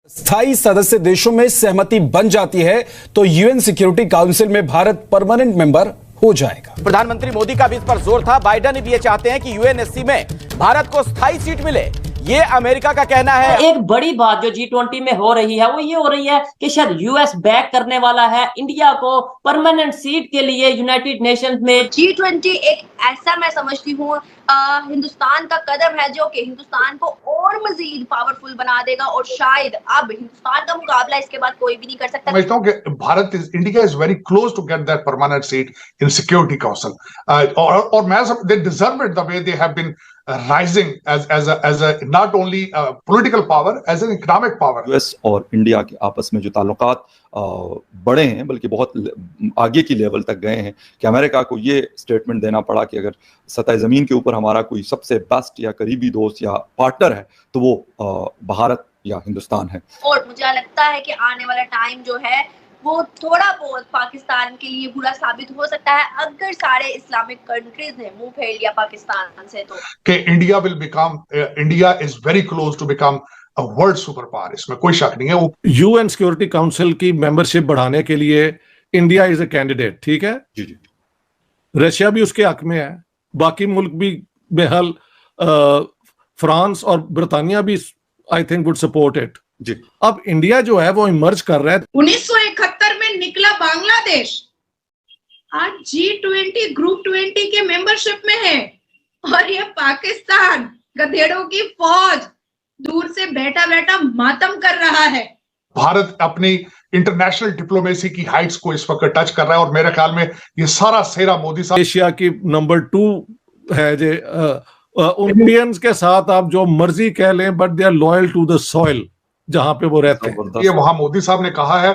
स्थायी सदस्य देशों में सहमति बन जाती है तो यूएन सिक्योरिटी काउंसिल में भारत परमानेंट मेंबर हो जाएगा। प्रधानमंत्री मोदी का भी इस पर जोर था। बाइडेन भी ये चाहते हैं कि यूएनएससी में भारत को स्थायी सीट मिले, ये अमेरिका का कहना है। एक बड़ी बात जो G20 में हो रही है वो ये हो रही है कि शायद यूएस बैक करने वाला है इंडिया को परमानेंट सीट के लिए यूनाइटेड नेशंस में। G20 एक ऐसा मैं समझती हूँ हिंदुस्तान का कदम है जो कि हिंदुस्तान को और मजीद पावरफुल बना देगा और शायद अब हिंदुस्तान का मुकाबला इसके बाद कोई भी नहीं कर सकता। समझता हूँ कि Bharat India is very close to get that permanent seat in security council और मैं they deserve it the way they have been rising as a not only a political power as an economic power। US और India के आपस में जो ताल्लुकात बड़े हैं बल्कि बहुत आगे की लेवल तक गए हैं कि अमेरिका को ये स्टेटमेंट देना पड़ा कि अगर सतह ज़मीन के ऊपर हमारा कोई सबसे बेस्ट या करीबी दोस्त या पार्टनर है तो वो भारत या हिंदुस्तान है। और मुझे लगता है कि आने वाला टाइम जो है वो थोड़ा बहुत पाकिस्तान के लिए बुरा साबित हो सकता है अगर सारे इस्लामिक कंट्रीज ने मुंह फेर लिया पाकिस्तान से। तो कि India is very close to become a world super power, इसमें कोई शक नहीं है। वो यूएन सिक्योरिटी काउंसिल की मेंबरशिप बढ़ाने के लिए इंडिया इज अ कैंडिडेट, ठीक है जी जी। रशिया भी उसके हक में है, बाकी मुल्क भी बेहल फ्रांस और ब्रिटानिया भी I think would support it जी। अब इंडिया जो है वो इमर्ज कर रहा है। 1971 में निकला बांग्लादेश आज G20 ग्रुप 20 के मेंबरशिप में है और ये पाकिस्तान गधेड़ों की फौज दूर से बैठा बैठा मातम कर रहा है। भारत अपनी इंटरनेशनल डिप्लोमेसी की हाइट्स को इस वक्त टच कर रहा है और मेरे ख्याल में ये सारा सेरा मोदी साहब। एशिया की नंबर 2 है जो इंडियंस के साथ आप जो मर्जी कह लें but they are loyal to the soil जहां पे वो रहते हैं। ये वहां मोदी साहब ने कहा है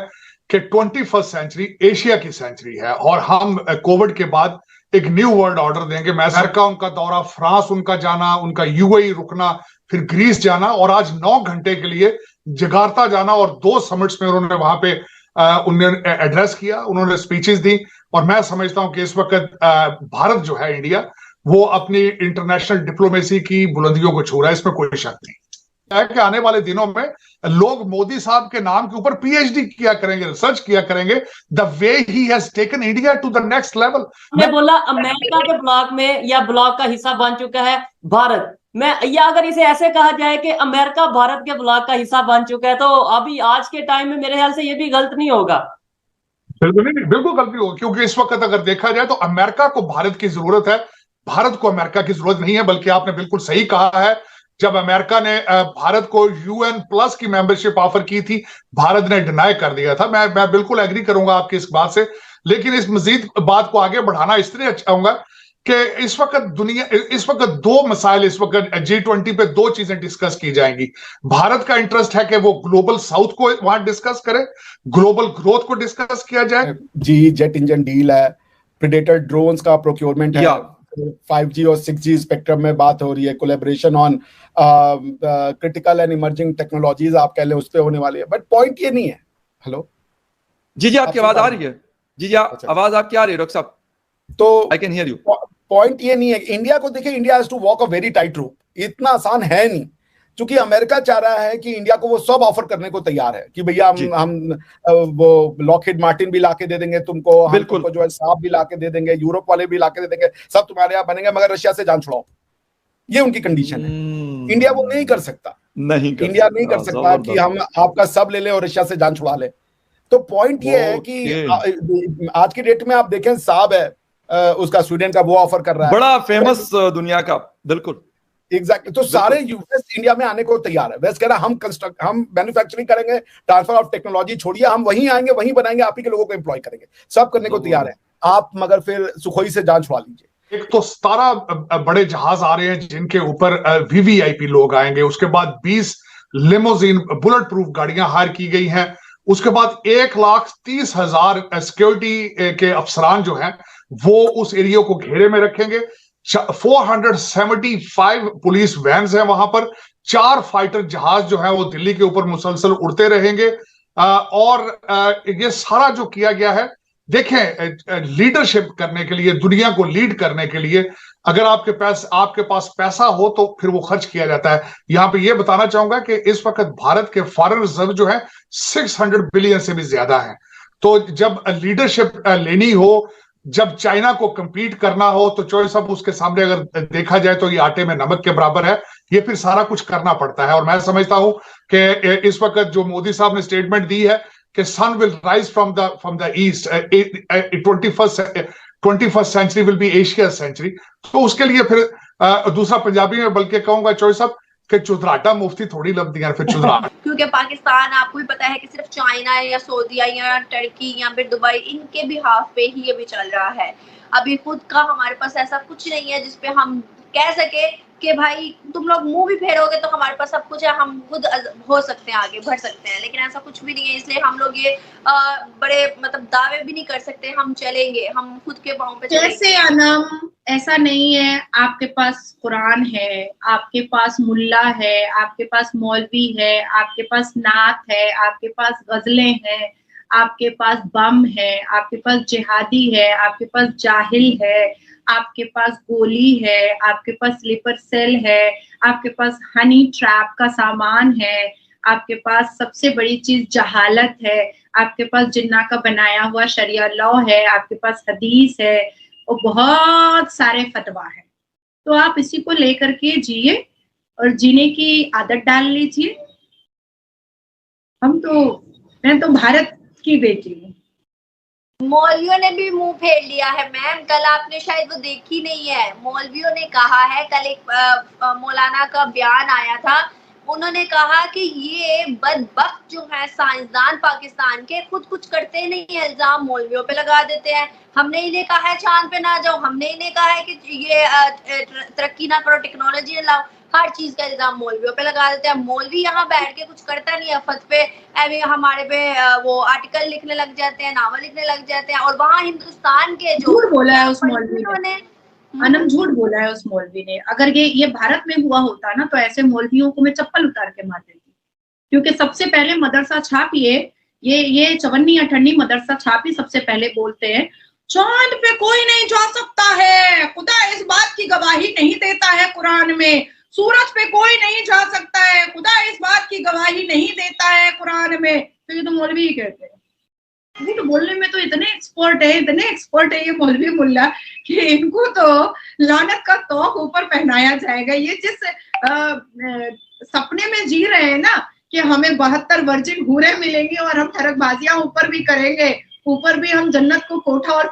कि 21st सेंचुरी एशिया की सेंचुरी है और हम कोविड के बाद एक न्यू वर्ल्ड ऑर्डर देंगे। मैं अमेरिका उनका दौरा, फ्रांस उनका जाना, उनका यूएई रुकना, फिर ग्रीस जाना और आज 9 घंटे के लिए जकार्ता जाना और 2 समिट्स में उन्होंने वहां पे उन्होंने एड्रेस किया, उन्होंने स्पीचेस दी। और मैं समझता हूं कि इस वक्त भारत जो है इंडिया वो अपनी इंटरनेशनल डिप्लोमेसी की बुलंदियों को छू रहा है, इसमें कोई शक नहीं है कि आने वाले दिनों में लोग मोदी साहब के नाम के ऊपर पीएचडी किया करेंगे, रिसर्च किया करेंगे, the way he has taken India to the next level. मैं बोला अमेरिका के ब्लॉक में या ब्लॉक का हिस्सा बन चुका है भारत। मैं या अगर इसे ऐसे कहा जाए कि अमेरिका भारत के ब्लॉक का हिस्सा बन चुका है तो अभी आज के टाइम में मेरे ख्याल से ये भी गलत नहीं होगा। बिल्कुल नहीं, बिल्कुल गलत नहीं होगा, क्योंकि इस वक्त अगर देखा जाए तो अमेरिका को भारत की जरूरत है, भारत को अमेरिका की जरूरत नहीं है। बल्कि आपने बिल्कुल सही कहा है, जब अमेरिका ने भारत को यूएन प्लस की मेंबरशिप ऑफर की थी भारत ने डिनाई कर दिया था। मैं बिल्कुल एग्री करूंगा आपकी इस बात से, लेकिन इस मजीद बात को आगे बढ़ाना इसलिए चाहूंगा कि इस वक्त 2 मसाइल इस वक्त G20 पे 2 चीजें डिस्कस की जाएंगी। भारत का इंटरेस्ट है कि वो ग्लोबल साउथ को वहां डिस्कस करे, ग्लोबल ग्रोथ को डिस्कस किया जाए। जेट इंजन डील है, प्रेडेटर ड्रोन्स का प्रोक्योरमेंट है, 5G और 6G स्पेक्ट्रम में बात हो रही है, collaboration on critical and emerging technologies आप कह लें उस पे होने वाली है। बट पॉइंट ये नहीं है। हेलो जी जी, आपकी आवाज आ रही है? जी जी, आवाज आपकी आ रही है डॉक्टर साहब? तो I can hear you. Point ये नहीं है इंडिया को देखिए, India has to walk a very tight rope, इतना आसान है नहीं, क्योंकि अमेरिका चाह रहा है कि इंडिया को वो सब ऑफर करने को तैयार है कि भैया हम वो लॉकहीड मार्टिन भी लाके दे देंगे तुमको, हम तुमको जो है साफ भी लाके दे देंगे, यूरोप वाले भी लाके दे देंगे, सब तुम्हारे यहाँ बनेंगे, मगर रशिया से जान छुड़ाओ। ये उनकी कंडीशन है। इंडिया वो नहीं कर सकता, इंडिया नहीं कर सकता कि हम आपका सब ले ले और रशिया से जान छुड़ा ले। तो पॉइंट ये है कि आज की डेट में आप देखें साहब है उसका स्वीडन का वो ऑफर कर रहा है, बड़ा फेमस दुनिया का। बिल्कुल एग्जैक्टली। तो सारे यूएस इंडिया में आने को तैयार है। वेस्ट कह रहा है हम मैन्युफैक्चरिंग करेंगे, ट्रांसफर ऑफ टेक्नोलॉजी छोड़िए, हम वहीं आएंगे, वहीं बनाएंगे, आप ही के लोगों को एम्प्लॉय करेंगे, सब करने को तैयार है आप, मगर फिर सुखोई से जान छुड़ा लीजिए। एक तो 17 बड़े जहाज आ रहे हैं जिनके ऊपर वीवीआईपी लोग आएंगे, उसके बाद 20 लिमोजिन बुलेट प्रूफ गाड़ियां हायर की गई हैं, उसके बाद 1,30,000 सिक्योरिटी के अफसरान जो हैं वो उस एरिया को घेरे में रखेंगे। 475 पुलिस वैन्स हैं वहां पर, 4 फाइटर जहाज जो है वो दिल्ली के ऊपर मुसलसल उड़ते रहेंगे। और ये सारा जो किया गया है, देखें लीडरशिप करने के लिए, दुनिया को लीड करने के लिए अगर आपके पास पैसा हो तो फिर वो खर्च किया जाता है। यहां पे ये बताना चाहूंगा कि इस वक्त भारत के फॉरेन रिजर्व जो है 600 बिलियन से भी ज्यादा है। तो जब लीडरशिप लेनी हो, जब चाइना को compete करना हो, तो चौधरी साहब उसके सामने अगर देखा जाए तो ये आटे में नमक के बराबर है। ये फिर सारा कुछ करना पड़ता है। और मैं समझता हूं कि इस वक्त जो मोदी साहब ने स्टेटमेंट दी है कि sun will rise from the east, 21st century will be Asia century. तो उसके लिए फिर दूसरा पंजाबी में बल्कि कहूंगा चौधरी साहब कि चुदराटा मुफ्ती थोड़ी लफ्दियां फिर चुदराटा। क्योंकि पाकिस्तान आपको भी पता है कि सिर्फ चाइना या सऊदीया या टर्की या फिर दुबई, इनके भी हाफ पे ही अभी चल रहा है। अभी खुद का हमारे पास ऐसा कुछ नहीं है जिसपे हम कह सके कि भाई तुम लोग मुंह भी फेरोगे तो हमारे पास सब कुछ है, हम खुद हो सकते हैं, आगे बढ़ सकते हैं, लेकिन ऐसा कुछ भी नहीं है। इसलिए हम लोग ये बड़े मतलब दावे भी नहीं कर सकते हम चलेंगे, हम खुद के पांव पे चलेंगे। जैसे अनम, ऐसा नहीं है, आपके पास कुरान है, आपके पास मुल्ला है, आपके पास मौलवी है, आपके पास नात है, आपके पास गजलें हैं, आपके पास बम है, आपके पास जिहादी है, आपके पास जाहिल है, आपके पास गोली है, आपके पास स्लीपर सेल है, आपके पास हनी ट्रैप का सामान है, आपके पास सबसे बड़ी चीज जहालत है, आपके पास जिन्ना का बनाया हुआ शरिया लॉ है, आपके पास हदीस है और बहुत सारे फतवा है। तो आप इसी को लेकर के जिए और जीने की आदत डाल लीजिए। मैं तो भारत की बेटी हूँ। मौलवियों ने भी मुंह फेर लिया है मैम। कल आपने शायद वो देखी नहीं है, मौलवियों ने कहा है, कल एक मौलाना का बयान आया था, उन्होंने कहा कि ये बदबख्त जो है साइंसदान पाकिस्तान के खुद कुछ करते नहीं है, इल्जाम मौलवियों पे लगा देते हैं। हमने इन्हें कहा है चांद पे ना जाओ, हमने इन्हें कहा है कि ये तरक्की ना करो, टेक्नोलॉजी ना लाओ, हर चीज का इल्जाम मौलवियों पे लगा देते हैं। मौलवी यहाँ बैठ के कुछ करता नहीं है, फतवे हमारे पे वो आर्टिकल लिखने लग जाते हैं, नावल लिखने लग जाते हैं। और वहाँ हिंदुस्तान के जो झूठ बोला है उस मौलवी ने, अनम झूठ बोला है उस मौलवी ने। अगर ये भारत में हुआ होता ना तो ऐसे मौलवियों को मैं चप्पल उतार के मार देती, क्योंकि सबसे पहले मदरसा छापिए, ये चवन्नी अठन्नी मदरसा छापी सबसे पहले बोलते हैं चांद पे कोई नहीं जा सकता है, खुदा इस बात की गवाही नहीं देता है कुरान में, सूरज पे कोई नहीं जा सकता है, खुदा इस बात की गवाही नहीं देता है कुरान में। तो ये तो मौलवी ही कहते हैं। ये तो बोलने में तो इतने एक्सपर्ट है ये मौलवी मुल्ला कि इनको तो लानत का तोक ऊपर पहनाया जाएगा। ये जिस सपने में जी रहे हैं ना कि हमें 72 वर्जिन हूरें मिलेंगी और हम ठरकबाजियां ऊपर भी करेंगे, ऊपर भी हम जन्नत को कोठा और